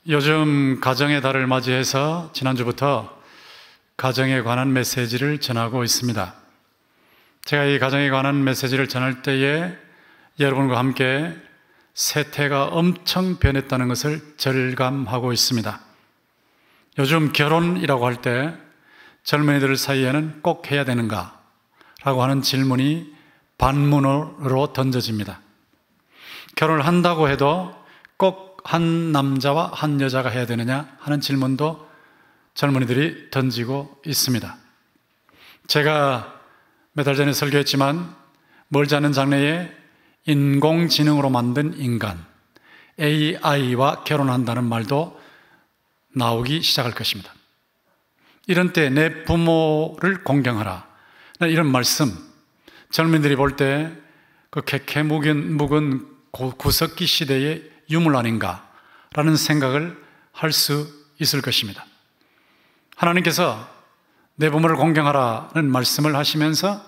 요즘 가정의 달을 맞이해서 지난주부터 가정에 관한 메시지를 전하고 있습니다. 제가 이 가정에 관한 메시지를 전할 때에 여러분과 함께 세태가 엄청 변했다는 것을 절감하고 있습니다. 요즘 결혼이라고 할 때 젊은이들 사이에는 꼭 해야 되는가? 라고 하는 질문이 반문으로 던져집니다. 결혼을 한다고 해도 꼭 한 남자와 한 여자가 해야 되느냐 하는 질문도 젊은이들이 던지고 있습니다. 제가 몇 달 전에 설교했지만 멀지 않은 장래에 인공지능으로 만든 인간 AI와 결혼한다는 말도 나오기 시작할 것입니다. 이런 때 내 부모를 공경하라, 이런 말씀 젊은이들이 볼 때 그 캐캐묵은 구석기 시대의 유물 아닌가라는 생각을 할 수 있을 것입니다. 하나님께서 내 부모를 공경하라는 말씀을 하시면서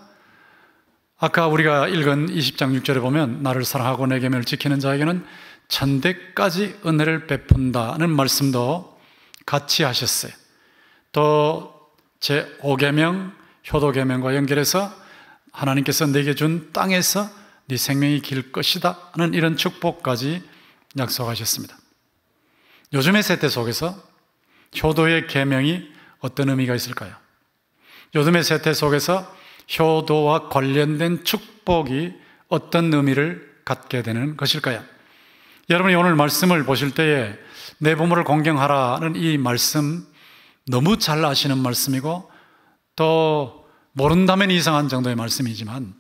아까 우리가 읽은 20장 6절에 보면 나를 사랑하고 내 계명을 지키는 자에게는 천대까지 은혜를 베푼다는 말씀도 같이 하셨어요. 또 제5계명 효도계명과 연결해서 하나님께서 내게 준 땅에서 네 생명이 길 것이다 하는 이런 축복까지 약속하셨습니다. 요즘의 세대 속에서 효도의 계명이 어떤 의미가 있을까요? 요즘의 세대 속에서 효도와 관련된 축복이 어떤 의미를 갖게 되는 것일까요? 여러분이 오늘 말씀을 보실 때에 내 부모를 공경하라는 이 말씀 너무 잘 아시는 말씀이고 또 모른다면 이상한 정도의 말씀이지만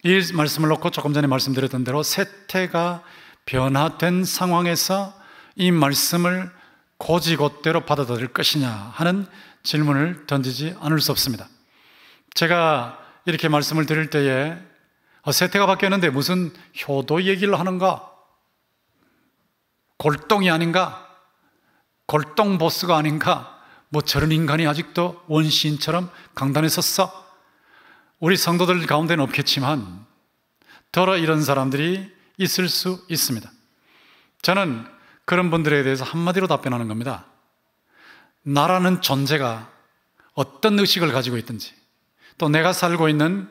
이 말씀을 놓고 조금 전에 말씀드렸던 대로 세태가 변화된 상황에서 이 말씀을 곧이곧대로 받아들일 것이냐 하는 질문을 던지지 않을 수 없습니다. 제가 이렇게 말씀을 드릴 때에 세태가 바뀌었는데 무슨 효도 얘기를 하는가? 골동이 아닌가? 골동 보스가 아닌가? 뭐 저런 인간이 아직도 원시인처럼 강단에 섰어? 우리 성도들 가운데는 없겠지만 더러 이런 사람들이 있을 수 있습니다. 저는 그런 분들에 대해서 한마디로 답변하는 겁니다. 나라는 존재가 어떤 의식을 가지고 있든지 또 내가 살고 있는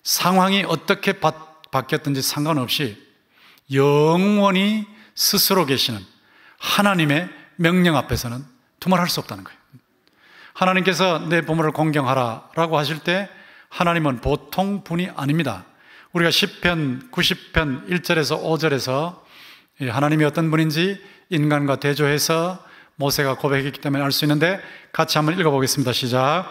상황이 어떻게 바뀌었든지 상관없이 영원히 스스로 계시는 하나님의 명령 앞에서는 두말할 수 없다는 거예요. 하나님께서 내 부모를 공경하라라고 하실 때 하나님은 보통 분이 아닙니다. 우리가 10편, 90편 1절에서 5절에서 하나님이 어떤 분인지 인간과 대조해서 모세가 고백했기 때문에 알 수 있는데 같이 한번 읽어보겠습니다. 시작.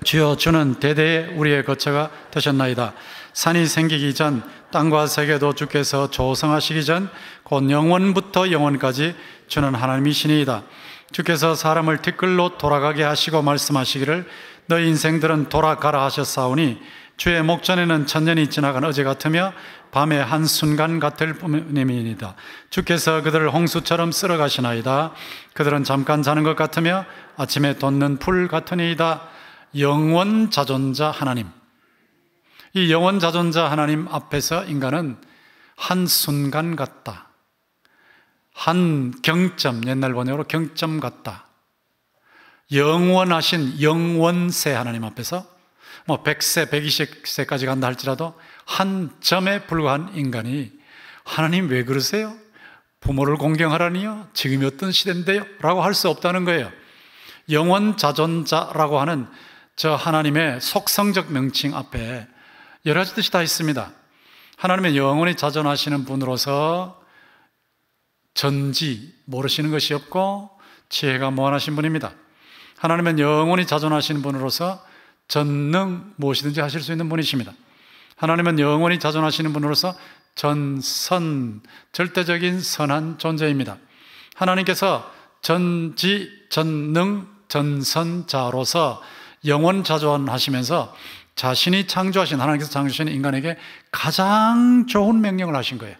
주여 주는 대대에 우리의 거처가 되셨나이다. 산이 생기기 전 땅과 세계도 주께서 조성하시기 전 곧 영원부터 영원까지 주는 하나님이시니이다. 주께서 사람을 티끌로 돌아가게 하시고 말씀하시기를 너희 인생들은 돌아가라 하셨사오니 주의 목전에는 천년이 지나간 어제 같으며 밤의 한순간 같을 뿐임이니이다. 주께서 그들을 홍수처럼 쓸어가시나이다. 그들은 잠깐 자는 것 같으며 아침에 돋는 풀 같으니이다. 영원자존자 하나님, 이 영원자존자 하나님 앞에서 인간은 한순간 같다, 한 경점, 옛날 번역으로 경점 같다. 영원하신 영원세 하나님 앞에서 100세, 120세까지 간다 할지라도 한 점에 불과한 인간이 하나님 왜 그러세요? 부모를 공경하라니요? 지금이 어떤 시대인데요? 라고 할 수 없다는 거예요. 영원자존자라고 하는 저 하나님의 속성적 명칭 앞에 여러 가지 뜻이 다 있습니다. 하나님의 영원히 자존하시는 분으로서 전지 모르시는 것이 없고 지혜가 무한하신 분입니다. 하나님은 영원히 자존하시는 분으로서 전능 무엇이든지 하실 수 있는 분이십니다. 하나님은 영원히 자존하시는 분으로서 전선, 절대적인 선한 존재입니다. 하나님께서 전지, 전능, 전선자로서 영원 자존하시면서 자신이 창조하신, 하나님께서 창조하신 인간에게 가장 좋은 명령을 하신 거예요.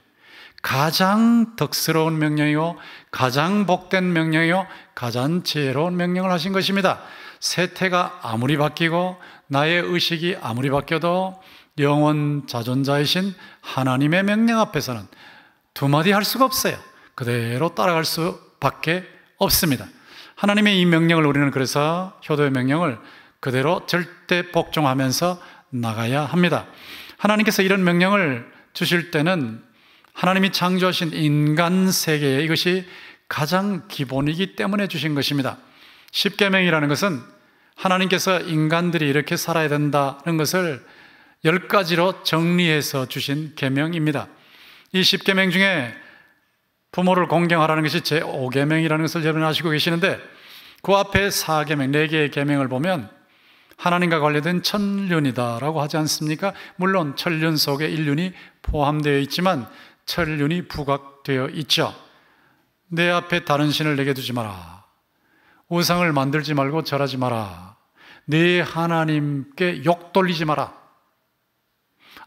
가장 덕스러운 명령이요, 가장 복된 명령이요, 가장 지혜로운 명령을 하신 것입니다. 세태가 아무리 바뀌고 나의 의식이 아무리 바뀌어도 영원 자존자이신 하나님의 명령 앞에서는 두 마디 할 수가 없어요. 그대로 따라갈 수 밖에 없습니다. 하나님의 이 명령을 우리는 그래서 효도의 명령을 그대로 절대 복종하면서 나가야 합니다. 하나님께서 이런 명령을 주실 때는 하나님이 창조하신 인간 세계에 이것이 가장 기본이기 때문에 주신 것입니다. 십계명이라는 것은 하나님께서 인간들이 이렇게 살아야 된다는 것을 10가지로 정리해서 주신 계명입니다. 이 십계명 중에 부모를 공경하라는 것이 제5계명이라는 것을 여러분 아시고 계시는데, 그 앞에 4계명, 4개의 계명을 보면 하나님과 관련된 천륜이다라고 하지 않습니까? 물론 천륜 속에 인륜이 포함되어 있지만 천륜이 부각되어 있죠. 내 앞에 다른 신을 내게 두지 마라. 우상을 만들지 말고 절하지 마라. 네 하나님께 욕 돌리지 마라.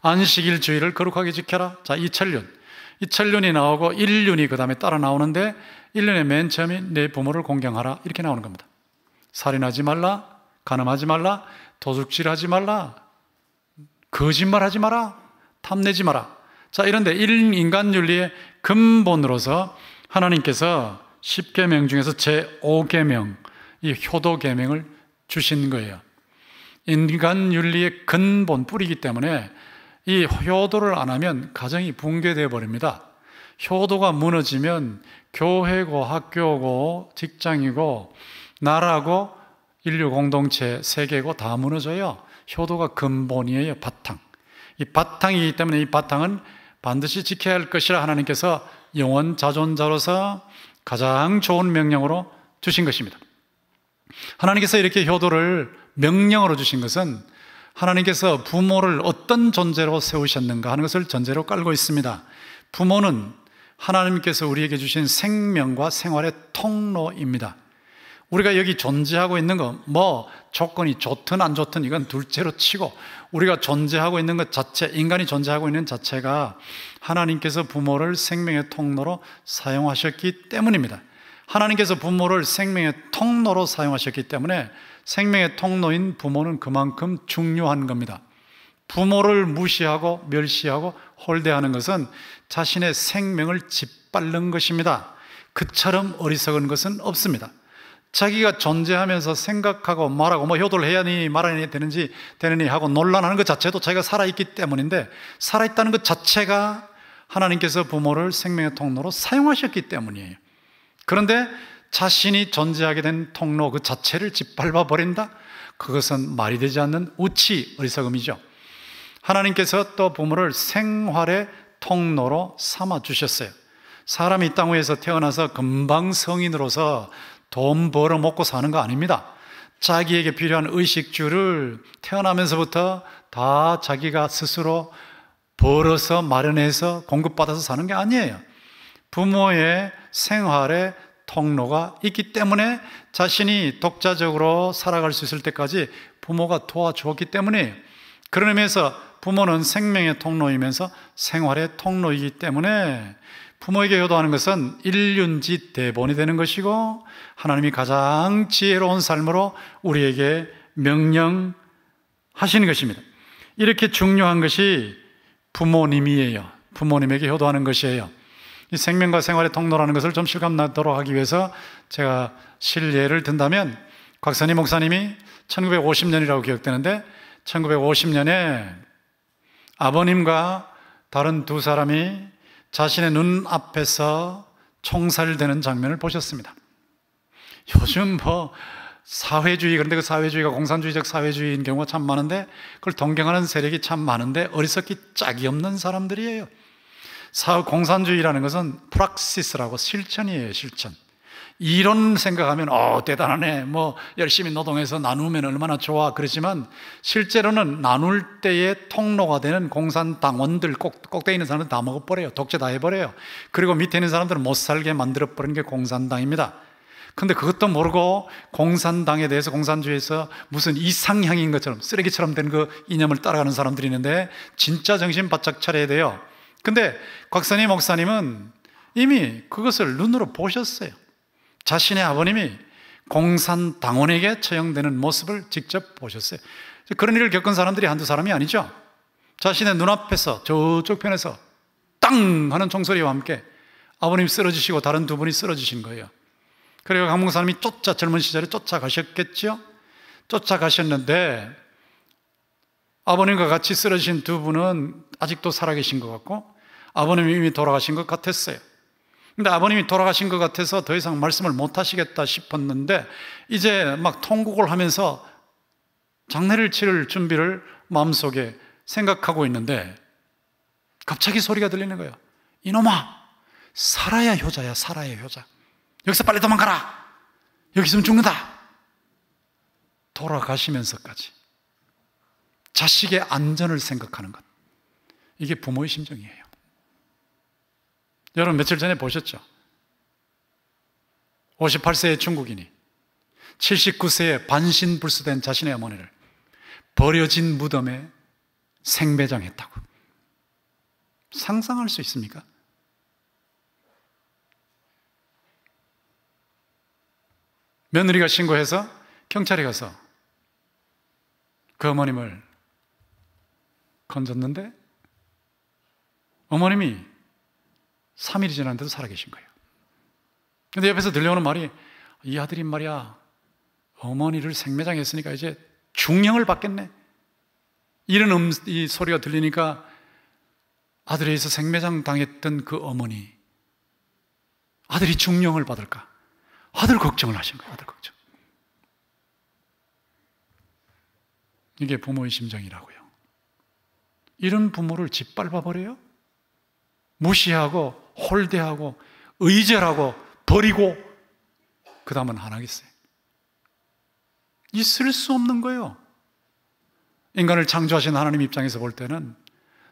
안식일 주일을 거룩하게 지켜라. 자, 이 천륜. 이 천륜이 나오고 일륜이 그 다음에 따라 나오는데, 일륜의 맨 처음이 내 부모를 공경하라 이렇게 나오는 겁니다. 살인하지 말라, 간음하지 말라, 도둑질하지 말라, 거짓말하지 마라, 탐내지 마라. 자, 이런데 인간윤리의 근본으로서 하나님께서 십계명 중에서 제5계명, 이 효도계명을 주신 거예요. 인간윤리의 근본, 뿌리이기 때문에 이 효도를 안 하면 가정이 붕괴되어 버립니다. 효도가 무너지면 교회고 학교고 직장이고 나라고 인류 공동체, 세계고 다 무너져요. 효도가 근본이에요, 바탕. 이 바탕이기 때문에 이 바탕은 반드시 지켜야 할 것이라 하나님께서 영원 자존자로서 가장 좋은 명령으로 주신 것입니다. 하나님께서 이렇게 효도를 명령으로 주신 것은 하나님께서 부모를 어떤 존재로 세우셨는가 하는 것을 전제로 깔고 있습니다. 부모는 하나님께서 우리에게 주신 생명과 생활의 통로입니다. 우리가 여기 존재하고 있는 거, 조건이 좋든 안 좋든 이건 둘째로 치고, 우리가 존재하고 있는 것 자체, 인간이 존재하고 있는 자체가 하나님께서 부모를 생명의 통로로 사용하셨기 때문입니다. 하나님께서 부모를 생명의 통로로 사용하셨기 때문에 생명의 통로인 부모는 그만큼 중요한 겁니다. 부모를 무시하고 멸시하고 홀대하는 것은 자신의 생명을 짓밟는 것입니다. 그처럼 어리석은 것은 없습니다. 자기가 존재하면서 생각하고 말하고 효도를 해야 하니 말아야 되느니 하고 논란하는 것 자체도 자기가 살아있기 때문인데, 살아있다는 것 자체가 하나님께서 부모를 생명의 통로로 사용하셨기 때문이에요. 그런데 자신이 존재하게 된 통로 그 자체를 짓밟아 버린다? 그것은 말이 되지 않는 우치, 어리석음이죠. 하나님께서 또 부모를 생활의 통로로 삼아 주셨어요. 사람이 이 땅 위에서 태어나서 금방 성인으로서 돈 벌어 먹고 사는 거 아닙니다. 자기에게 필요한 의식주를 태어나면서부터 다 자기가 스스로 벌어서 마련해서 공급받아서 사는 게 아니에요. 부모의 생활의 통로가 있기 때문에 자신이 독자적으로 살아갈 수 있을 때까지 부모가 도와주었기 때문에, 그런 의미에서 부모는 생명의 통로이면서 생활의 통로이기 때문에 부모에게 효도하는 것은 일륜지 대본이 되는 것이고, 하나님이 가장 지혜로운 삶으로 우리에게 명령하시는 것입니다. 이렇게 중요한 것이 부모님이에요. 부모님에게 효도하는 것이에요. 이 생명과 생활의 통로라는 것을 좀 실감나도록 하기 위해서 제가 실례를 든다면, 곽선희 목사님이 1950년이라고 기억되는데, 1950년에 아버님과 다른 두 사람이 자신의 눈앞에서 총살되는 장면을 보셨습니다. 요즘 사회주의, 그런데 그 사회주의가 공산주의적 사회주의인 경우가 참 많은데, 그걸 동경하는 세력이 참 많은데 어리석기 짝이 없는 사람들이에요. 공산주의라는 것은 프락시스라고 실천이에요, 실천. 이론 생각하면 대단하네, 열심히 노동해서 나누면 얼마나 좋아, 그러지만 실제로는 나눌 때의 통로가 되는 공산당원들, 꼭대기 있는 사람들 다 먹어버려요. 독재 다 해버려요. 그리고 밑에 있는 사람들은 못 살게 만들어버리는 게 공산당입니다. 근데 그것도 모르고 공산당에 대해서, 공산주의에서 무슨 이상향인 것처럼, 쓰레기처럼 된 그 이념을 따라가는 사람들이 있는데 진짜 정신 바짝 차려야 돼요. 근데 곽선희 목사님은 이미 그것을 눈으로 보셨어요. 자신의 아버님이 공산당원에게 처형되는 모습을 직접 보셨어요. 그런 일을 겪은 사람들이 한두 사람이 아니죠. 자신의 눈앞에서 저쪽 편에서 땅 하는 총소리와 함께 아버님이 쓰러지시고 다른 두 분이 쓰러지신 거예요. 그리고 강목사님이 젊은 시절에 쫓아가셨겠죠? 쫓아가셨는데 아버님과 같이 쓰러진 두 분은 아직도 살아계신 것 같고 아버님이 이미 돌아가신 것 같았어요. 근데 아버님이 돌아가신 것 같아서 더 이상 말씀을 못 하시겠다 싶었는데 이제 막 통곡을 하면서 장례를 치를 준비를 마음속에 생각하고 있는데 갑자기 소리가 들리는 거예요. 이놈아, 살아야 효자야, 살아야 효자. 여기서 빨리 도망가라. 여기 있으면 죽는다. 돌아가시면서까지 자식의 안전을 생각하는 것, 이게 부모의 심정이에요. 여러분 며칠 전에 보셨죠? 58세의 중국인이 79세에 반신불수된 자신의 어머니를 버려진 무덤에 생매장했다고. 상상할 수 있습니까? 며느리가 신고해서 경찰에 가서 그 어머님을 건졌는데 어머님이 3일이 지났는데도 살아계신 거예요. 근데 옆에서 들려오는 말이, 이 아들이 말이야 어머니를 생매장했으니까 이제 중형을 받겠네, 이런 이 소리가 들리니까 아들에 의해서 생매장 당했던 그 어머니, 아들이 중형을 받을까, 아들 걱정을 하신 거예요. 아들 걱정. 이게 부모의 심정이라고요. 이런 부모를 짓밟아 버려요? 무시하고 홀대하고 의절하고 버리고 그 다음은 안 하겠어요? 있을 수 없는 거예요. 인간을 창조하신 하나님 입장에서 볼 때는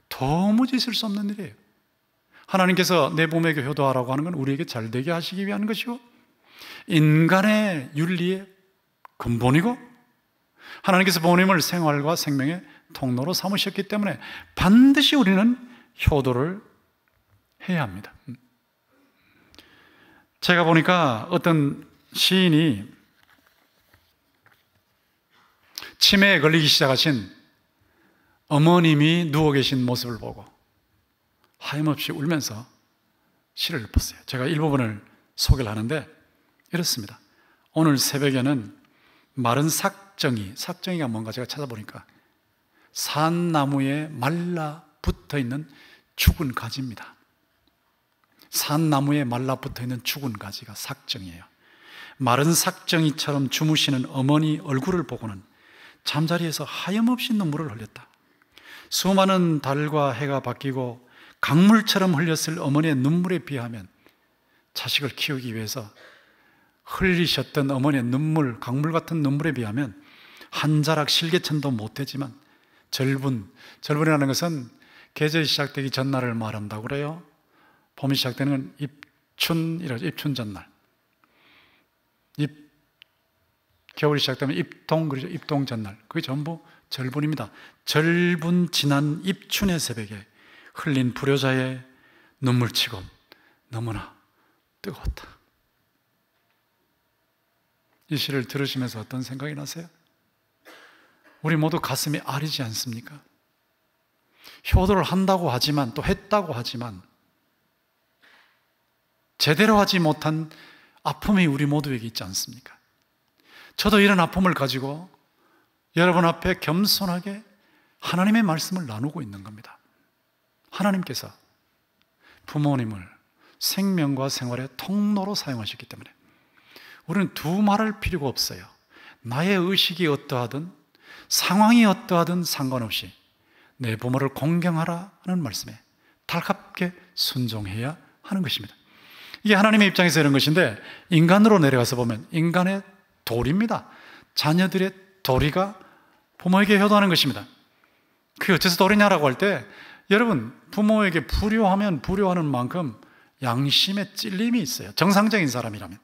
도무지 있을 수 없는 일이에요. 하나님께서 내 부모에게 효도하라고 하는 건 우리에게 잘되게 하시기 위한 것이고 인간의 윤리의 근본이고 하나님께서 부모님을 생활과 생명의 통로로 삼으셨기 때문에 반드시 우리는 효도를 해야 합니다. 제가 보니까 어떤 시인이 치매에 걸리기 시작하신 어머님이 누워 계신 모습을 보고 하염없이 울면서 시를 읊었어요. 제가 일부분을 소개를 하는데 이렇습니다. 오늘 새벽에는 마른 삭정이가 뭔가 제가 찾아보니까 산나무에 말라 붙어있는 죽은 가지입니다. 산나무에 말라 붙어있는 죽은 가지가 삭정이에요. 마른 삭정이처럼 주무시는 어머니 얼굴을 보고는 잠자리에서 하염없이 눈물을 흘렸다. 수많은 달과 해가 바뀌고 강물처럼 흘렸을 어머니의 눈물에 비하면 자식을 키우기 위해서 흘리셨던 어머니의 눈물, 강물 같은 눈물에 비하면 한 자락 실개천도 못되지만 절분이라는 것은 계절이 시작되기 전날을 말한다고 그래요. 봄이 시작되는 건 입춘 전날. 겨울이 시작되면 입동, 그렇죠? 입동 전날. 그게 전부 절분입니다. 절분 지난 입춘의 새벽에 흘린 불효자의 눈물치고 너무나 뜨거웠다. 이 시를 들으시면서 어떤 생각이 나세요? 우리 모두 가슴이 아리지 않습니까? 효도를 한다고 하지만, 또 했다고 하지만 제대로 하지 못한 아픔이 우리 모두에게 있지 않습니까? 저도 이런 아픔을 가지고 여러분 앞에 겸손하게 하나님의 말씀을 나누고 있는 겁니다. 하나님께서 부모님을 생명과 생활의 통로로 사용하셨기 때문에 우리는 두말할 필요가 없어요. 나의 의식이 어떠하든 상황이 어떠하든 상관없이 내 부모를 공경하라는 말씀에 달갑게 순종해야 하는 것입니다. 이게 하나님의 입장에서 이런 것인데 인간으로 내려가서 보면 인간의 도리입니다. 자녀들의 도리가 부모에게 효도하는 것입니다. 그게 어째서 도리냐라고 할 때 여러분, 부모에게 불효하면 불효하는 만큼 양심에 찔림이 있어요. 정상적인 사람이라면.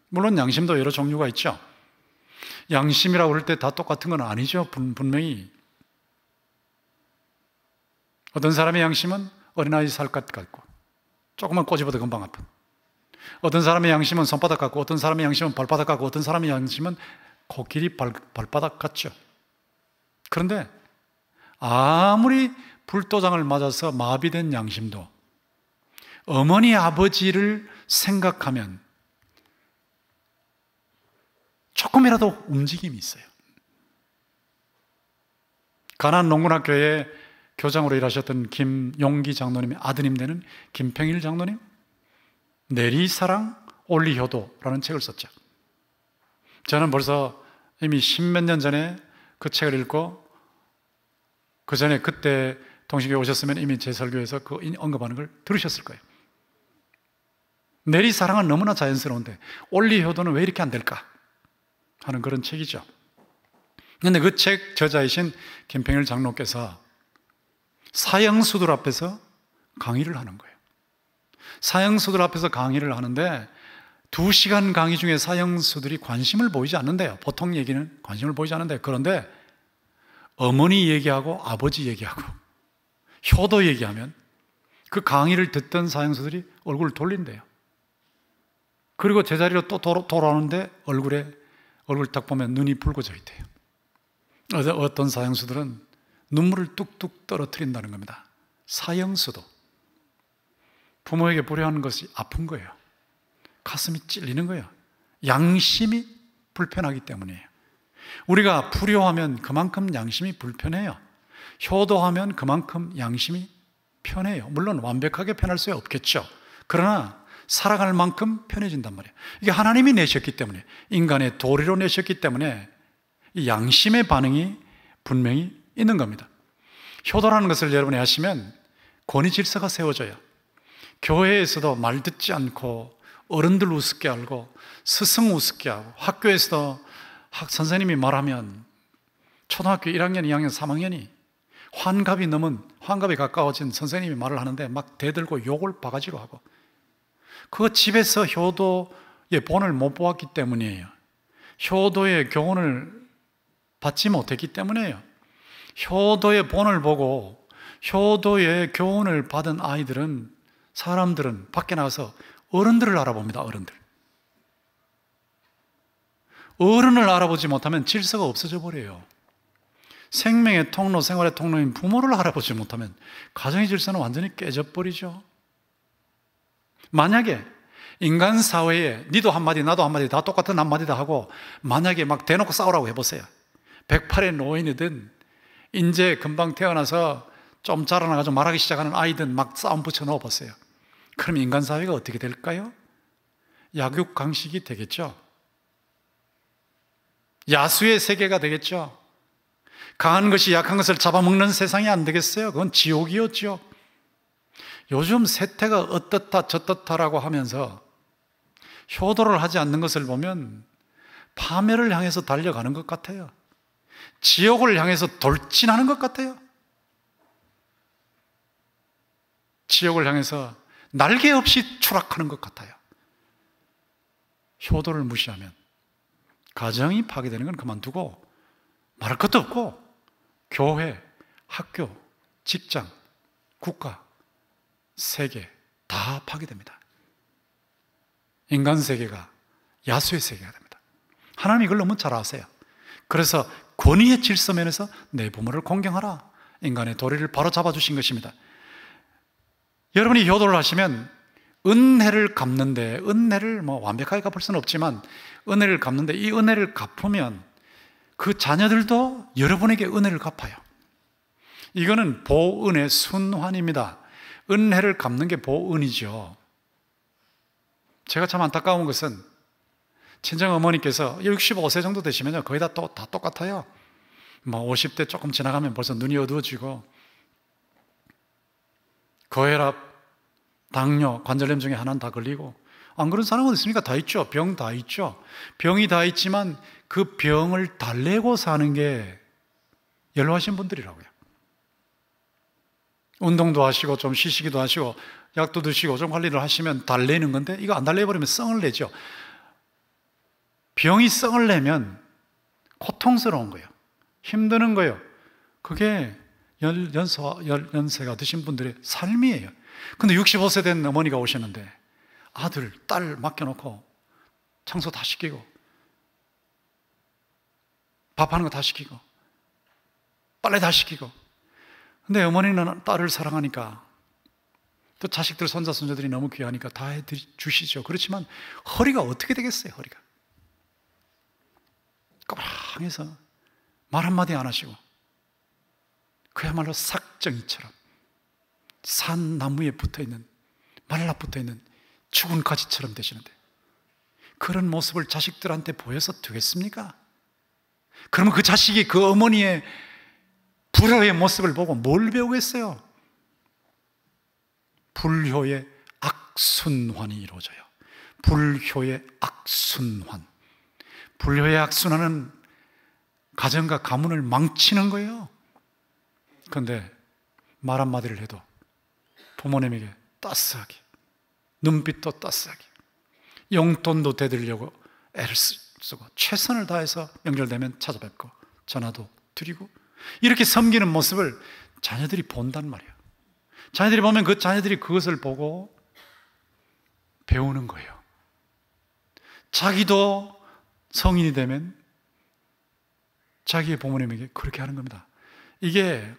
물론 양심도 여러 종류가 있죠. 양심이라고 할 때 다 똑같은 건 아니죠. 분명히 어떤 사람의 양심은 어린아이 살갗 같고 조금만 꼬집어도 금방 아픈, 어떤 사람의 양심은 손바닥 같고 어떤 사람의 양심은 발바닥 같고 어떤 사람의 양심은 코끼리 발바닥 같죠. 그런데 아무리 불도장을 맞아서 마비된 양심도 어머니 아버지를 생각하면 조금이라도 움직임이 있어요. 가나안 농군학교에 교장으로 일하셨던 김용기 장로님의 아드님 되는 김평일 장로님, 내리사랑 올리효도라는 책을 썼죠. 저는 벌써 이미 십몇 년 전에 그 책을 읽고, 그 전에 그때 동시교회 오셨으면 이미 제 설교에서 그 언급하는 걸 들으셨을 거예요. 내리사랑은 너무나 자연스러운데 올리효도는 왜 이렇게 안 될까 하는 그런 책이죠. 그런데 그 책 저자이신 김평일 장로께서 사형수들 앞에서 강의를 하는 거예요. 사형수들 앞에서 강의를 하는데 2시간 강의 중에 사형수들이 관심을 보이지 않는데요. 보통 얘기는 관심을 보이지 않는데, 그런데 어머니 얘기하고 아버지 얘기하고 효도 얘기하면 그 강의를 듣던 사형수들이 얼굴을 돌린대요. 그리고 제자리로 또 돌아오는데 얼굴 딱 보면 눈이 붉어져 있대요. 어떤 사형수들은 눈물을 뚝뚝 떨어뜨린다는 겁니다. 사형수도 부모에게 불효하는 것이 아픈 거예요. 가슴이 찔리는 거예요. 양심이 불편하기 때문이에요. 우리가 불효하면 그만큼 양심이 불편해요. 효도하면 그만큼 양심이 편해요. 물론 완벽하게 편할 수 없겠죠. 그러나 살아갈 만큼 편해진단 말이에요. 이게 하나님이 내셨기 때문에, 인간의 도리로 내셨기 때문에 이 양심의 반응이 분명히 있는 겁니다. 효도라는 것을 여러분이 하시면 권위 질서가 세워져요. 교회에서도 말 듣지 않고 어른들 우습게 알고 스승 우습게 하고, 학교에서도 선생님이 말하면 초등학교 1학년, 2학년, 3학년이 환갑이 가까워진 선생님이 말을 하는데 막 대들고 욕을 바가지로 하고, 그거 집에서 효도의 본을 못 보았기 때문이에요. 효도의 교훈을 받지 못했기 때문이에요. 효도의 본을 보고 효도의 교훈을 받은 아이들은, 사람들은 밖에 나가서 어른들을 알아봅니다. 어른을 알아보지 못하면 질서가 없어져 버려요. 생명의 통로, 생활의 통로인 부모를 알아보지 못하면 가정의 질서는 완전히 깨져버리죠. 만약에 인간 사회에 니도 한마디 나도 한마디 다 똑같은 한마디다 하고 만약에 막 대놓고 싸우라고 해보세요. 108의 노인이든 인제 금방 태어나서 좀 자라나가지고 말하기 시작하는 아이든 막 싸움 붙여 넣어보세요. 그럼 인간 사회가 어떻게 될까요? 약육강식이 되겠죠. 야수의 세계가 되겠죠. 강한 것이 약한 것을 잡아먹는 세상이 안 되겠어요? 그건 지옥이었죠. 요즘 세태가 어떻다 저떻다라고 하면서 효도를 하지 않는 것을 보면 파멸을 향해서 달려가는 것 같아요. 지옥을 향해서 돌진하는 것 같아요. 지옥을 향해서 날개 없이 추락하는 것 같아요. 효도를 무시하면 가정이 파괴되는 건 그만두고 말할 것도 없고 교회, 학교, 직장, 국가, 세계 다 파괴됩니다. 인간 세계가 야수의 세계가 됩니다. 하나님 이걸 너무 잘 아세요. 그래서 권위의 질서면에서 내 부모를 공경하라, 인간의 도리를 바로 잡아주신 것입니다. 여러분이 효도를 하시면 은혜를 갚는데, 은혜를 완벽하게 갚을 수는 없지만 은혜를 갚는데, 이 은혜를 갚으면 그 자녀들도 여러분에게 은혜를 갚아요. 이거는 보은의 순환입니다. 은혜를 갚는 게 보은이죠. 제가 참 안타까운 것은 친정 어머니께서 65세 정도 되시면요 거의 다 똑같아요. 50대 조금 지나가면 벌써 눈이 어두워지고 고혈압, 당뇨, 관절염 중에 하나는 다 걸리고, 안 그런 사람은 있습니까? 다 있죠. 병 다 있죠. 병이 다 있지만 그 병을 달래고 사는 게 연로하신 분들이라고요. 운동도 하시고 좀 쉬시기도 하시고 약도 드시고 좀 관리를 하시면 달래는 건데, 이거 안 달래버리면 썽을 내죠. 병이 썽을 내면 고통스러운 거예요. 힘드는 거예요. 그게 연세가 드신 분들의 삶이에요. 근데 65세 된 어머니가 오셨는데 아들, 딸 맡겨놓고 청소 다 시키고 밥하는 거 다 시키고 빨래 다 시키고, 근데 어머니는 딸을 사랑하니까 또 자식들, 손자, 손녀들이 너무 귀하니까 다 해주시죠. 그렇지만 허리가 어떻게 되겠어요? 꺼부랑해서 말 한마디 안 하시고 그야말로 삭정이처럼 산 나무에 붙어있는, 말라붙어있는 죽은 가지처럼 되시는데 그런 모습을 자식들한테 보여서 되겠습니까? 그러면 그 자식이 그 어머니의 불효의 모습을 보고 뭘 배우겠어요? 불효의 악순환이 이루어져요. 불효의 악순환. 불효의 악순환은 가정과 가문을 망치는 거예요. 그런데 말 한마디를 해도 부모님에게 따스하게, 눈빛도 따스하게, 용돈도 대드리려고 애를 쓰고 최선을 다해서 명절되면 찾아뵙고 전화도 드리고 이렇게 섬기는 모습을 자녀들이 본단 말이에요. 자녀들이 보면 그 자녀들이 그것을 보고 배우는 거예요. 자기도 성인이 되면 자기의 부모님에게 그렇게 하는 겁니다. 이게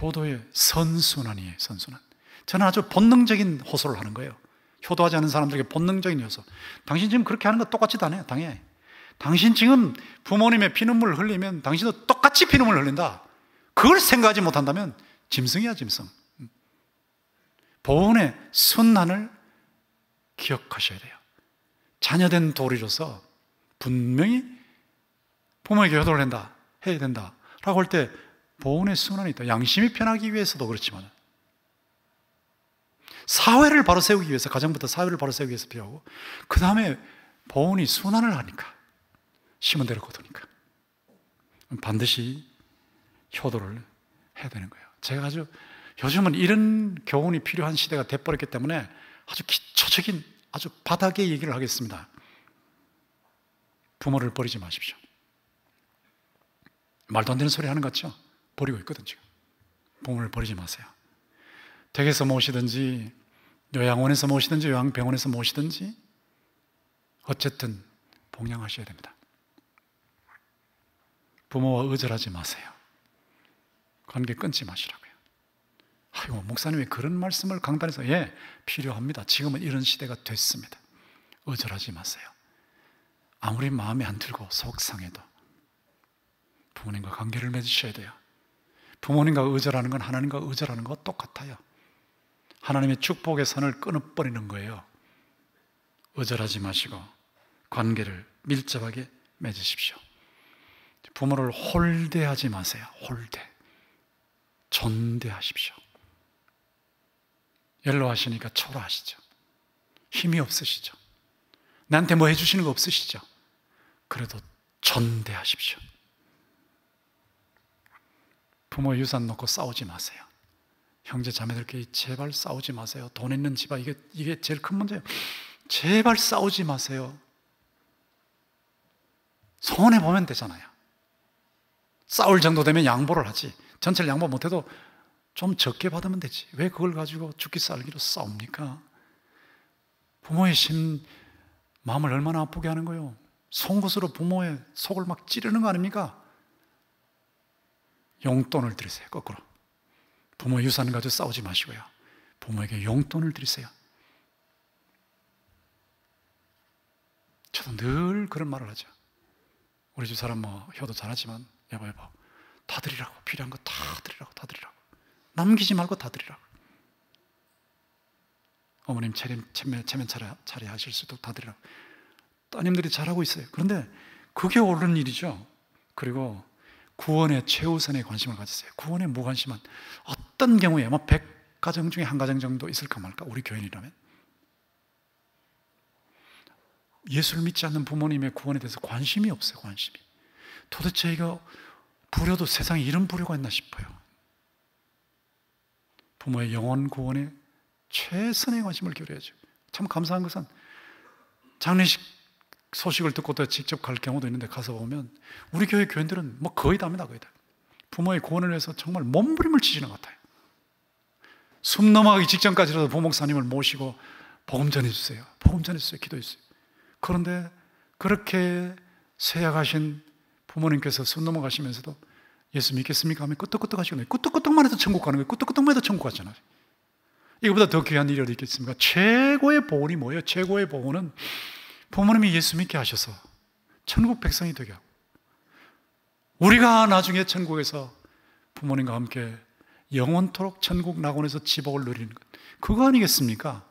효도의 선순환이에요. 선순환. 저는 아주 본능적인 호소를 하는 거예요. 효도하지 않은 사람들에게 본능적인 호소. 당신 지금 그렇게 하는 거 똑같이 당해. 당신 지금 부모님의 피눈물을 흘리면 당신도 똑같이 피눈물을 흘린다. 그걸 생각하지 못한다면 짐승이야, 짐승. 보온의 순환을 기억하셔야 돼요. 자녀된 도리로서 분명히 부모에게 효도를 해야 된다 라고 할 때 보온의 순환이 있다. 양심이 편하기 위해서도 그렇지만 사회를 바로 세우기 위해서, 가정부터 사회를 바로 세우기 위해서 필요하고, 그 다음에 보온이 순환을 하니까, 심은 대로 거두니까 반드시 효도를 해야 되는 거예요. 제가 아주 요즘은 이런 교훈이 필요한 시대가 돼버렸기 때문에 아주 기초적인, 아주 바닥의 얘기를 하겠습니다. 부모를 버리지 마십시오. 말도 안 되는 소리 하는 것 같죠? 버리고 있거든 지금. 부모를 버리지 마세요. 댁에서 모시든지 요양원에서 모시든지 요양병원에서 모시든지 어쨌든 봉양하셔야 됩니다. 부모와 의절하지 마세요. 관계 끊지 마시라고요. 아이고, 목사님 왜 그런 말씀을 강단에서? 예, 필요합니다. 지금은 이런 시대가 됐습니다. 의절하지 마세요. 아무리 마음에 안 들고 속상해도 부모님과 관계를 맺으셔야 돼요. 부모님과 의절하는 건 하나님과 의절하는 거 똑같아요. 하나님의 축복의 선을 끊어버리는 거예요. 의절하지 마시고 관계를 밀접하게 맺으십시오. 부모를 홀대하지 마세요. 홀대. 존대하십시오. 연로하시니까 초라하시죠. 힘이 없으시죠. 나한테 뭐 해주시는 거 없으시죠. 그래도 존대하십시오. 부모 유산 놓고 싸우지 마세요. 형제 자매들끼리 제발 싸우지 마세요. 돈 있는 집안, 이게 제일 큰 문제예요. 제발 싸우지 마세요. 손해보면 되잖아요. 싸울 정도 되면 양보를 하지. 전체를 양보 못해도 좀 적게 받으면 되지. 왜 그걸 가지고 죽기 살기로 싸웁니까? 부모의 마음을 얼마나 아프게 하는 거예요. 송곳으로 부모의 속을 막 찌르는 거 아닙니까? 용돈을 드리세요. 거꾸로. 부모 유산 가지고 싸우지 마시고요. 부모에게 용돈을 드리세요. 저도 늘 그런 말을 하죠. 우리 집 사람 효도 잘하지만 여보 다 드리라고. 필요한 거 다 드리라고. 남기지 말고 다 드리라고. 어머님 체면 차례하실 수도 다 드리라고. 따님들이 잘하고 있어요. 그런데 그게 옳은 일이죠. 그리고 구원의 최우선에 관심을 가지세요. 구원에 무관심한 어떤 경우에 100가정 중에 한 가정 정도 있을까 말까, 우리 교인이라면. 예수를 믿지 않는 부모님의 구원에 대해서 관심이 없어요. 관심이. 도대체 이거 불효도 세상에 이런 불효가 있나 싶어요. 부모의 영혼 구원에 최선의 관심을 기울여야죠. 참 감사한 것은 장례식 소식을 듣고 또 직접 갈 경우도 있는데 가서 보면 우리 교회 교인들은 거의 다입니다. 거의 다. 부모의 구원을 위해서 정말 몸부림을 치시는 것 같아요. 숨 넘어가기 직전까지라도 부목사님을 모시고 복음 전해주세요. 복음 전해주세요. 기도해주세요. 그런데 그렇게 쇠약하신 부모님께서 숨 넘어가시면서도 예수 믿겠습니까? 하면 끄떡끄떡 하시거든요. 끄떡끄떡만 해도 천국 가는 거예요. 끄떡끄떡만 해도 천국 갔잖아요. 이거보다 더 귀한 일이 어디 있겠습니까? 최고의 보온이 뭐예요? 최고의 보온은 부모님이 예수 믿게 하셔서 천국 백성이 되게 하고, 우리가 나중에 천국에서 부모님과 함께 영원토록 천국 낙원에서 지복을 누리는 것, 그거 아니겠습니까?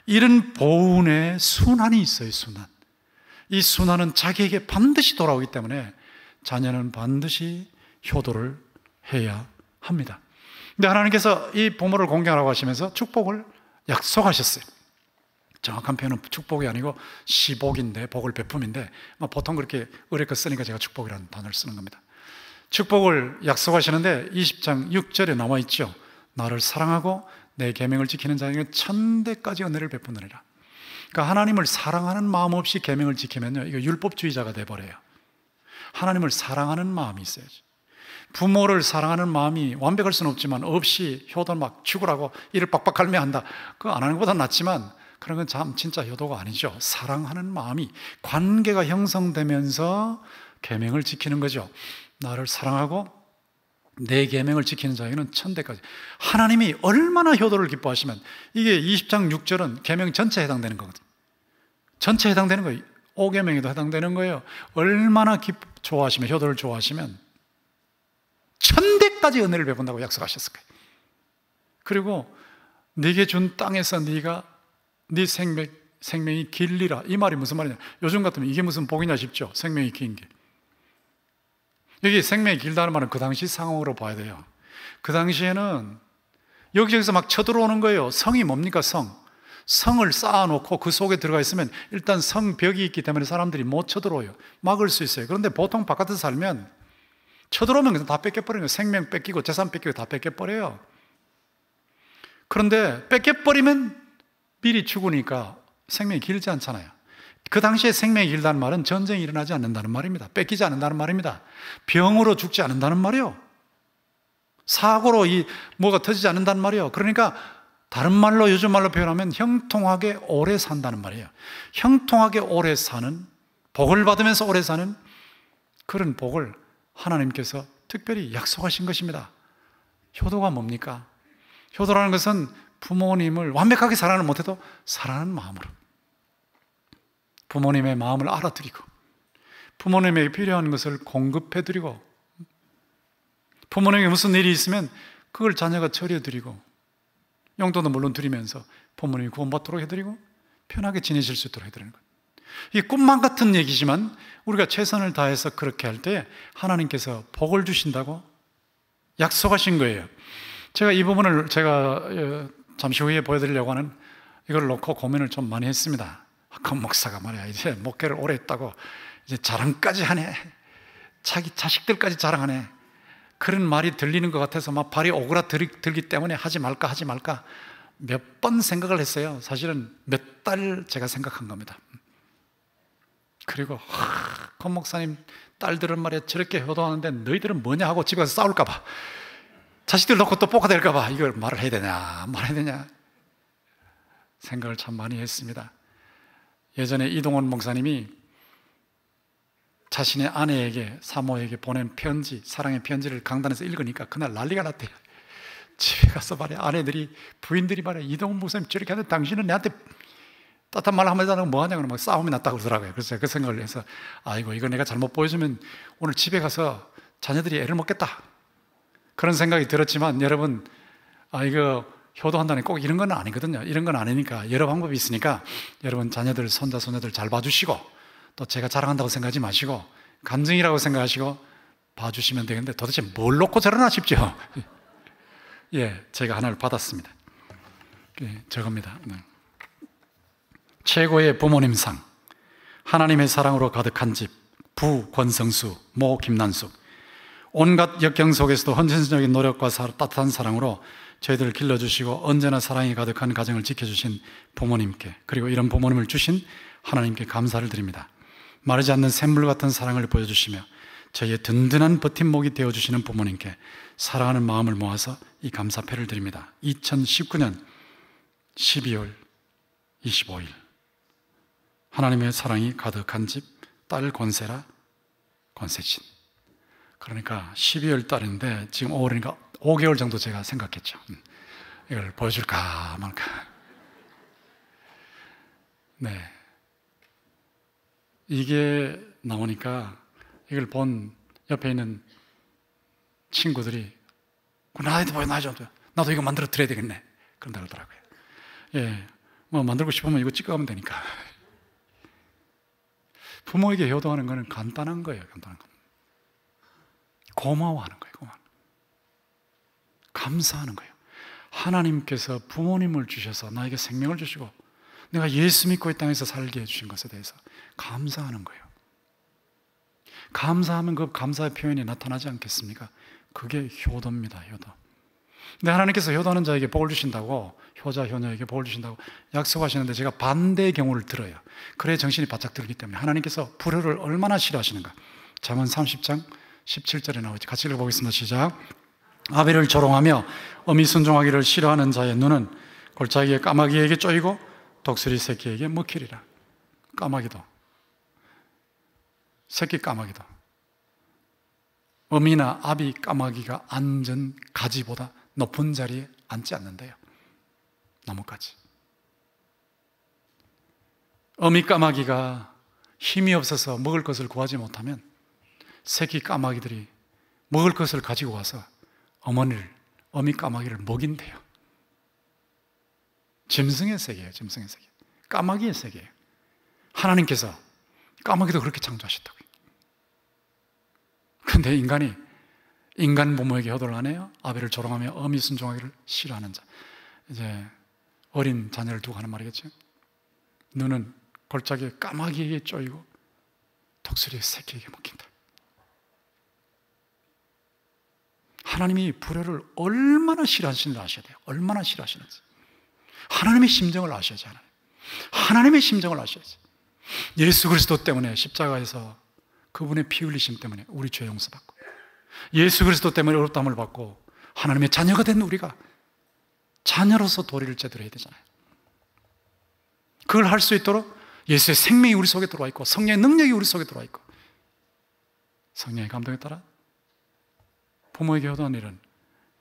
이런 보은의 순환이 있어요. 순환. 이 순환은 자기에게 반드시 돌아오기 때문에 자녀는 반드시 효도를 해야 합니다. 근데 하나님께서 이 부모를 공경하라고 하시면서 축복을 약속하셨어요. 정확한 표현은 축복이 아니고 시복인데, 복을 베품인데 보통 그렇게 어렵게 쓰니까 제가 축복이라는 단어를 쓰는 겁니다. 축복을 약속하시는데 20장 6절에 나와 있죠. 나를 사랑하고 내 계명을 지키는 자에게 천대까지 은혜를 베푸느니라. 그러니까 하나님을 사랑하는 마음 없이 계명을 지키면요, 이거 율법주의자가 돼버려요. 하나님을 사랑하는 마음이 있어야지. 부모를 사랑하는 마음이 완벽할 수는 없지만 없이 효도 막 죽으라고 이를 빡빡 갈며 한다, 그거 안 하는 것보다 낫지만 그런 건 참 진짜 효도가 아니죠. 사랑하는 마음이, 관계가 형성되면서 계명을 지키는 거죠. 나를 사랑하고 내 계명을 지키는 자에게는 천대까지. 하나님이 얼마나 효도를 기뻐하시면, 이게 20장 6절은 계명 전체에 해당되는 거거든요. 전체에 해당되는 거예요. 5계명에도 해당되는 거예요. 얼마나 좋아하시면, 효도를 좋아하시면 천대까지 은혜를 베푼다고 약속하셨을 거예요. 그리고 네게 준 땅에서 네가 네 생명이 길리라. 이 말이 무슨 말이냐, 요즘 같으면 이게 무슨 복이냐 싶죠. 생명이 긴 게. 여기 생명이 길다는 말은 그 당시 상황으로 봐야 돼요. 그 당시에는 여기저기서 막 쳐들어오는 거예요. 성이 뭡니까? 성을 쌓아놓고 그 속에 들어가 있으면 일단 성벽이 있기 때문에 사람들이 못 쳐들어오요. 막을 수 있어요. 그런데 보통 바깥에서 살면 쳐들어오면 그냥 다 뺏겨버리는 거예요. 생명 뺏기고 재산 뺏기고 다 뺏겨버려요. 그런데 뺏겨버리면 미리 죽으니까 생명이 길지 않잖아요. 그 당시에 생명이 길다는 말은 전쟁이 일어나지 않는다는 말입니다. 뺏기지 않는다는 말입니다. 병으로 죽지 않는다는 말이에요. 사고로 뭐가 터지지 않는다는 말이에요. 그러니까 다른 말로, 요즘 말로 표현하면 형통하게 오래 산다는 말이에요. 형통하게 오래 사는, 복을 받으면서 오래 사는 그런 복을 하나님께서 특별히 약속하신 것입니다. 효도가 뭡니까? 효도라는 것은 부모님을 완벽하게 사랑을 못해도 사랑하는 마음으로, 부모님의 마음을 알아드리고 부모님에게 필요한 것을 공급해드리고, 부모님에게 무슨 일이 있으면 그걸 자녀가 처리해드리고, 용돈도 물론 드리면서 부모님이 구원받도록 해드리고 편하게 지내실 수 있도록 해드리는 거예요. 이게 꿈만 같은 얘기지만 우리가 최선을 다해서 그렇게 할 때 하나님께서 복을 주신다고 약속하신 거예요. 제가 이 부분을 잠시 후에 보여드리려고 하는, 이걸 놓고 고민을 좀 많이 했습니다. 그 목사가 말이야, 이제 목회를 오래 했다고 이제 자랑까지 하네, 자기 자식들까지 자랑하네, 그런 말이 들리는 것 같아서 막 발이 오그라들기 때문에 하지 말까 몇 번 생각을 했어요. 사실은 몇 달 제가 생각한 겁니다. 그리고 그 목사님 딸들은 말이야 저렇게 효도하는데 너희들은 뭐냐 하고 집에 가서 싸울까 봐, 자식들 놓고 또 뽀가 될까 봐 이걸 말을 해야 되냐 말아야 되냐 생각을 참 많이 했습니다. 예전에 이동원 목사님이 자신의 아내에게, 사모에게 보낸 편지, 사랑의 편지를 강단에서 읽으니까 그날 난리가 났대요. 집에 가서 말이야, 아내들이, 부인들이 말이야, 이동원 목사님 저렇게 하는데 당신은 내한테 따뜻한 말 한마디 안 하고 뭐하냐고 막 싸움이 났다고 그러더라고요. 그래서 제가 그 생각을 해서, 아이고 이거 내가 잘못 보여주면 오늘 집에 가서 자녀들이 애를 먹겠다, 그런 생각이 들었지만, 여러분, 이거 효도한다는 꼭 이런 건 아니거든요. 이런 건 아니니까 여러 방법이 있으니까 여러분 자녀들, 손자, 손녀들 잘 봐주시고, 또 제가 자랑한다고 생각하지 마시고 간증이라고 생각하시고 봐주시면 되는데, 도대체 뭘 놓고 저러나 싶죠. 예, 제가 하나를 받았습니다. 저겁니다. 최고의 부모님상, 하나님의 사랑으로 가득한 집, 부 권성수, 모 김난숙. 온갖 역경 속에서도 헌신적인 노력과 따뜻한 사랑으로 저희들을 길러주시고 언제나 사랑이 가득한 가정을 지켜주신 부모님께, 그리고 이런 부모님을 주신 하나님께 감사를 드립니다. 마르지 않는 샘물 같은 사랑을 보여주시며 저희의 든든한 버팀목이 되어주시는 부모님께 사랑하는 마음을 모아서 이 감사패를 드립니다. 2019년 12월 25일, 하나님의 사랑이 가득한 집, 딸 권세라, 권세진. 그러니까 12월 달인데 지금 5월이니까 5개월 정도 제가 생각했죠. 이걸 보여줄까 말까. 네, 이게 나오니까 이걸 본 옆에 있는 친구들이 나도 보여, 나도 이거 만들어 드려야 되겠네. 그런다 그러더라고요. 예, 뭐 만들고 싶으면 이거 찍어가면 되니까. 부모에게 효도하는 것은 간단한 거예요. 간단한 거. 고마워하는 거예요. 감사하는 거예요. 하나님께서 부모님을 주셔서 나에게 생명을 주시고 내가 예수 믿고 이 땅에서 살게 해주신 것에 대해서 감사하는 거예요. 감사하면 그 감사의 표현이 나타나지 않겠습니까? 그게 효도입니다. 효도. 근데 하나님께서 효도하는 자에게 복을 주신다고, 효자, 효녀에게 복을 주신다고 약속하시는데 제가 반대의 경우를 들어요. 그래 정신이 바짝 들기 때문에. 하나님께서 불효를 얼마나 싫어하시는가. 잠언 30장 17절에 나오죠. 같이 읽어보겠습니다. 시작. 아벨을 조롱하며 어미 순종하기를 싫어하는 자의 눈은 골짜기의 까마귀에게 쪼이고 독수리 새끼에게 먹히리라. 까마귀도, 새끼 까마귀도, 어미나 아비 까마귀가 앉은 가지보다 높은 자리에 앉지 않는데요. 나뭇가지. 어미 까마귀가 힘이 없어서 먹을 것을 구하지 못하면 새끼 까마귀들이 먹을 것을 가지고 와서 어미 까마귀를 먹인대요. 짐승의 세계예요. 짐승의 세계. 까마귀의 세계예요. 하나님께서 까마귀도 그렇게 창조하셨다고요. 그런데 인간 부모에게 효도를 안 해요. 아벨을 조롱하며 어미 순종하기를 싫어하는 자. 이제 어린 자녀를 두고 하는 말이겠죠. 눈은 골짜기에 까마귀에게 쪼이고 독수리의 새끼에게 먹힌다. 하나님이 불효를 얼마나 싫어하시는지 아셔야 돼요. 얼마나 싫어하시는지. 하나님의 심정을 아셔야지. 하나님의 심정을 아셔야지. 예수 그리스도 때문에 십자가에서 그분의 피 흘리심 때문에 우리 죄 용서받고, 예수 그리스도 때문에 의롭다함을 받고 하나님의 자녀가 된 우리가 자녀로서 도리를 제대로 해야 되잖아요. 그걸 할 수 있도록 예수의 생명이 우리 속에 들어와 있고 성령의 능력이 우리 속에 들어와 있고 성령의 감동에 따라 부모에게 효도하는 일은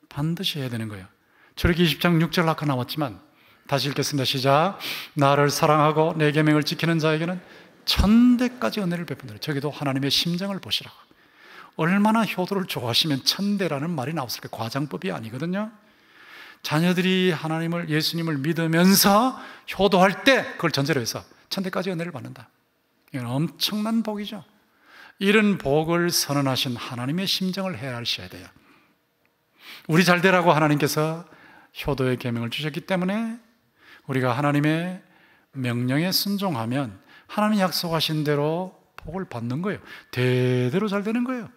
반드시 해야 되는 거예요. 출애굽기 20장 6절 아까 나왔지만 다시 읽겠습니다. 시작. 나를 사랑하고 내 계명을 지키는 자에게는 천대까지 은혜를 베푼다. 저기도 하나님의 심정을 보시라고. 얼마나 효도를 좋아하시면 천대라는 말이 나왔을까? 과장법이 아니거든요. 자녀들이 하나님을, 예수님을 믿으면서 효도할 때 그걸 전제로 해서 천대까지 은혜를 받는다. 이건 엄청난 복이죠. 이런 복을 선언하신 하나님의 심정을 헤아리셔야 돼요. 우리 잘 되라고 하나님께서 효도의 계명을 주셨기 때문에 우리가 하나님의 명령에 순종하면 하나님 약속하신 대로 복을 받는 거예요. 대대로 잘 되는 거예요.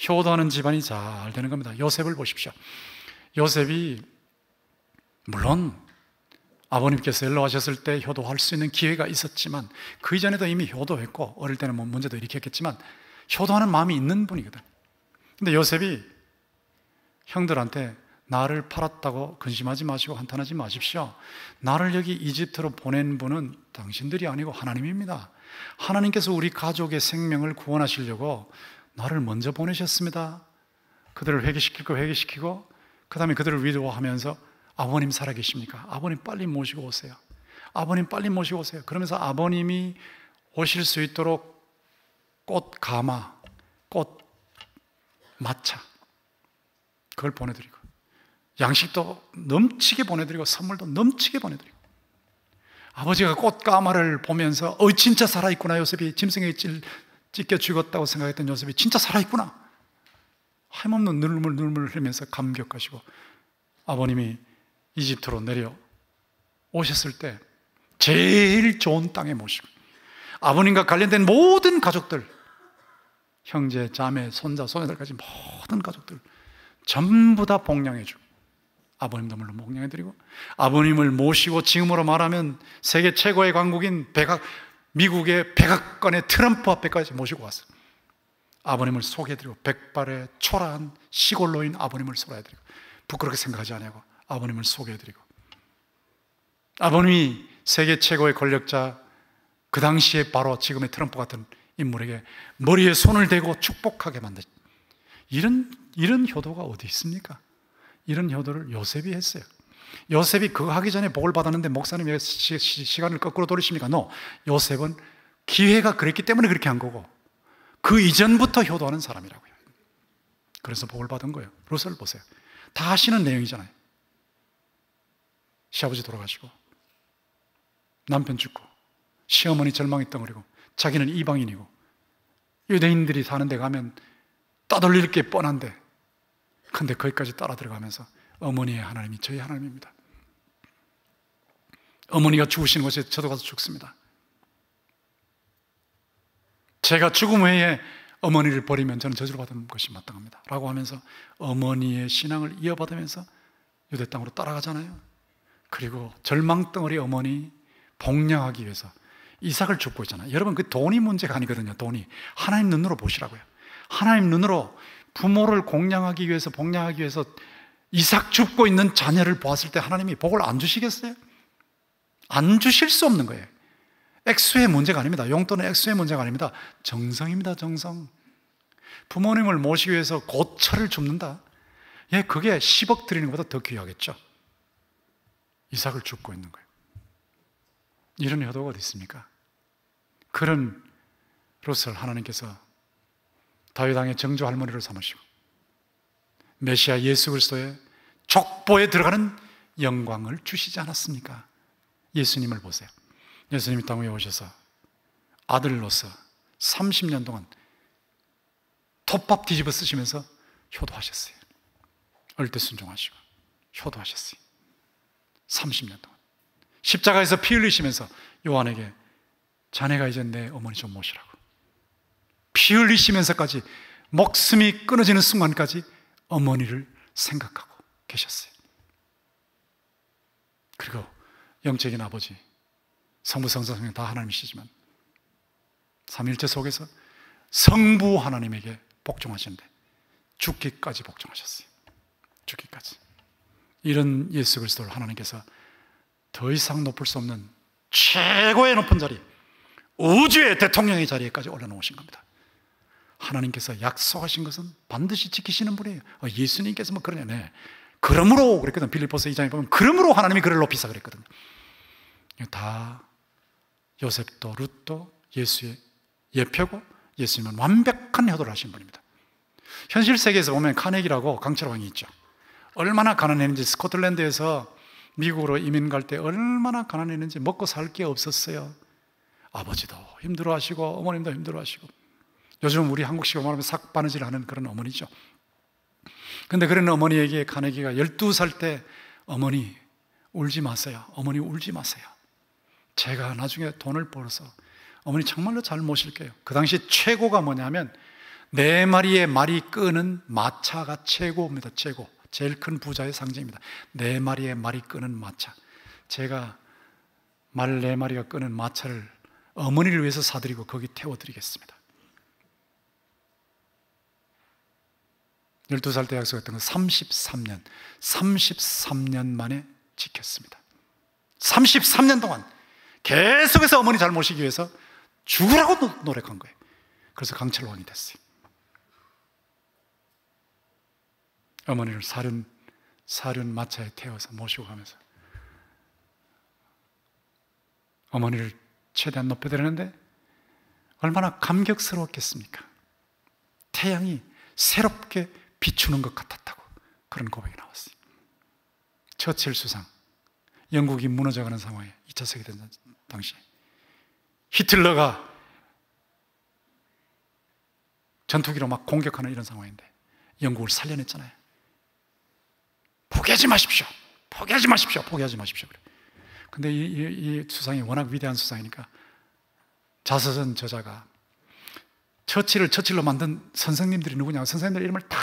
효도하는 집안이 잘 되는 겁니다. 요셉을 보십시오. 요셉이 물론 아버님께서 연로하셨을 때 효도할 수 있는 기회가 있었지만 그 이전에도 이미 효도했고 어릴 때는 뭐 문제도 일으켰겠지만 효도하는 마음이 있는 분이거든. 근데 요셉이 형들한테 나를 팔았다고 근심하지 마시고 한탄하지 마십시오. 나를 여기 이집트로 보낸 분은 당신들이 아니고 하나님입니다. 하나님께서 우리 가족의 생명을 구원하시려고 나를 먼저 보내셨습니다. 그들을 회개시킬 거 회개시키고 그 다음에 그들을 위로하면서 아버님 살아계십니까? 아버님 빨리 모시고 오세요. 아버님 빨리 모시고 오세요. 그러면서 아버님이 오실 수 있도록 꽃 가마, 꽃 마차 그걸 보내드리고 양식도 넘치게 보내드리고 선물도 넘치게 보내드리고 아버지가 꽃가마를 보면서 진짜 살아있구나. 요셉이 짐승에게 찢겨 죽었다고 생각했던 요셉이 진짜 살아있구나. 힘없는 눈물을 흘리면서 감격하시고 아버님이 이집트로 내려 오셨을 때 제일 좋은 땅에 모시고 아버님과 관련된 모든 가족들, 형제, 자매, 손자, 손녀들까지 모든 가족들 전부 다 복양해주고 아버님도 물론 복양해드리고 아버님을 모시고 지금으로 말하면 세계 최고의 강국인 미국의 백악관의 트럼프 앞에까지 모시고 왔어요. 아버님을 소개해드리고 백발의 초라한 시골로인 아버님을 소개해드리고 부끄럽게 생각하지 않냐고 아버님을 소개해드리고 아버님이 세계 최고의 권력자 그 당시에 바로 지금의 트럼프 같은 인물에게 머리에 손을 대고 축복하게 만든 이런 효도가 어디 있습니까? 이런 효도를 요셉이 했어요. 요셉이 그거 하기 전에 복을 받았는데 목사님 왜 시간을 거꾸로 돌리십니까? 요셉은 기회가 그랬기 때문에 그렇게 한 거고 그 이전부터 효도하는 사람이라고요. 그래서 복을 받은 거예요. 룻을 보세요. 다 아시는 내용이잖아요. 시아버지 돌아가시고 남편 죽고 시어머니 절망에 덩어리고 자기는 이방인이고 유대인들이 사는 데 가면 떠돌릴 게 뻔한데 근데 거기까지 따라 들어가면서 어머니의 하나님이 저희 하나님입니다. 어머니가 죽으시는 곳에 저도 가서 죽습니다. 제가 죽음 후에 어머니를 버리면 저는 저주를 받은 것이 마땅합니다 라고 하면서 어머니의 신앙을 이어받으면서 유대 땅으로 따라가잖아요. 그리고 절망덩어리 어머니 복양하기 위해서 이삭을 줍고 있잖아요. 여러분, 그 돈이 문제가 아니거든요. 돈이. 하나님 눈으로 보시라고요. 하나님 눈으로 부모를 공양하기 위해서, 복양하기 위해서 이삭 줍고 있는 자녀를 보았을 때 하나님이 복을 안 주시겠어요? 안 주실 수 없는 거예요. 액수의 문제가 아닙니다. 용돈의 액수의 문제가 아닙니다. 정성입니다. 정성. 부모님을 모시기 위해서 고철을 줍는다. 예, 그게 10억 드리는 것보다 더 귀하겠죠. 이삭을 줍고 있는 거예요. 이런 효도가 어디 있습니까? 그런 룻을 하나님께서 다윗 왕의 정조 할머니를 삼으시고 메시아 예수 그리스도의 족보에 들어가는 영광을 주시지 않았습니까? 예수님을 보세요. 예수님이 땅 위에 오셔서 아들로서 30년 동안 톱밥 뒤집어 쓰시면서 효도하셨어요. 얼때 순종하시고 효도하셨어요. 30년 동안 십자가에서 피 흘리시면서 요한에게 자네가 이제 내 어머니 좀 모시라고 피 흘리시면서까지 목숨이 끊어지는 순간까지 어머니를 생각하고 계셨어요. 그리고 영적인 아버지 성부 성자 성령 다 하나님이시지만 삼위일체 속에서 성부 하나님에게 복종하시는데 죽기까지 복종하셨어요. 죽기까지. 이런 예수 그리스도를 하나님께서 더 이상 높을 수 없는 최고의 높은 자리, 우주의 대통령의 자리에까지 올려놓으신 겁니다. 하나님께서 약속하신 것은 반드시 지키시는 분이에요. 예수님께서 뭐 그러냐, 네. 그러므로 그랬거든. 빌립보서 2장에 보면 그러므로 하나님이 그를 높이사 그랬거든요. 다 요셉도 룻도 예수의 예표고 예수님은 완벽한 효도를 하신 분입니다. 현실 세계에서 보면 카네기라고 강철 왕이 있죠. 얼마나 가난했는지, 스코틀랜드에서 미국으로 이민 갈 때 얼마나 가난했는지 먹고 살 게 없었어요. 아버지도 힘들어하시고 어머님도 힘들어하시고 요즘 우리 한국식으로 말하면 삭바느질 하는 그런 어머니죠. 근데 그런 어머니에게 카네기가 12살 때 어머니 울지 마세요. 어머니 울지 마세요. 제가 나중에 돈을 벌어서 어머니 정말로 잘 모실게요. 그 당시 최고가 뭐냐면 4마리의 말이 끄는 마차가 최고입니다. 최고. 제일 큰 부자의 상징입니다. 4마리의 말이 끄는 마차. 제가 말 4마리가 끄는 마차를 어머니를 위해서 사드리고 거기 태워드리겠습니다. 12살 때 약속했던 건 33년 만에 지켰습니다. 33년 동안 계속해서 어머니 잘 모시기 위해서 죽으라고 노력한 거예요. 그래서 강철왕이 됐어요. 어머니를 사륜 마차에 태워서 모시고 가면서 어머니를 최대한 높여드리는데 얼마나 감격스러웠겠습니까? 태양이 새롭게 비추는 것 같았다고 그런 고백이 나왔어요. 처칠 수상, 영국이 무너져가는 상황에 2차 세계대전 당시에 히틀러가 전투기로 막 공격하는 이런 상황인데 영국을 살려냈잖아요. 포기하지 마십시오. 포기하지 마십시오. 포기하지 마십시오. 근데 이 수상이 워낙 위대한 수상이니까 자서전 저자가 처칠로 만든 선생님들이 누구냐, 선생님들 이름을 다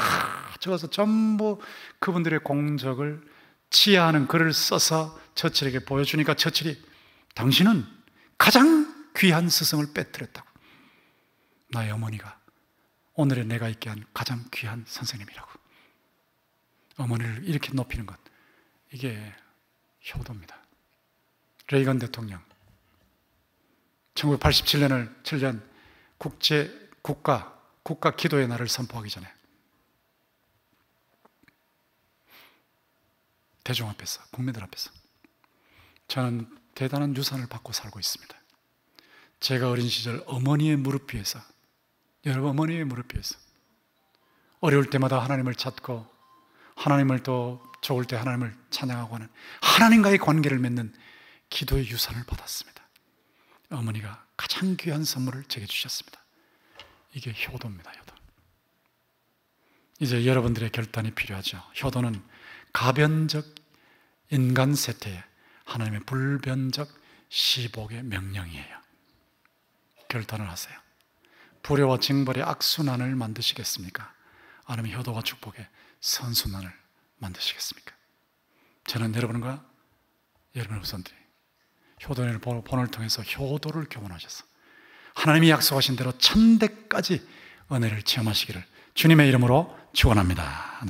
적어서 전부 그분들의 공적을 치하하는 글을 써서 처칠에게 보여주니까 처칠이 당신은 가장 귀한 스승을 빼뜨렸다고. 나의 어머니가 오늘의 내가 있게 한 가장 귀한 선생님이라고. 어머니를 이렇게 높이는 것, 이게 효도입니다. 레이건 대통령 1987년 7년 국가 기도의 날을 선포하기 전에 대중 앞에서, 국민들 앞에서 저는 대단한 유산을 받고 살고 있습니다. 제가 어린 시절 어머니의 무릎 위에서, 여러분 어머니의 무릎 위에서 어려울 때마다 하나님을 찾고 하나님을 또 좋을 때 하나님을 찬양하고 하는 하나님과의 관계를 맺는 기도의 유산을 받았습니다. 어머니가 가장 귀한 선물을 제게 주셨습니다. 이게 효도입니다. 효도. 이제 여러분들의 결단이 필요하죠. 효도는 가변적 인간 세태에 하나님의 불변적 시복의 명령이에요. 결단을 하세요. 불효와 징벌의 악순환을 만드시겠습니까? 아니면 효도와 축복의 선순환을 만드시겠습니까? 저는 여러분과 여러분의 후손들이 효도의 본을 통해서 효도를 교훈하셔서 하나님이 약속하신 대로 천대까지 은혜를 체험하시기를 주님의 이름으로 축원합니다.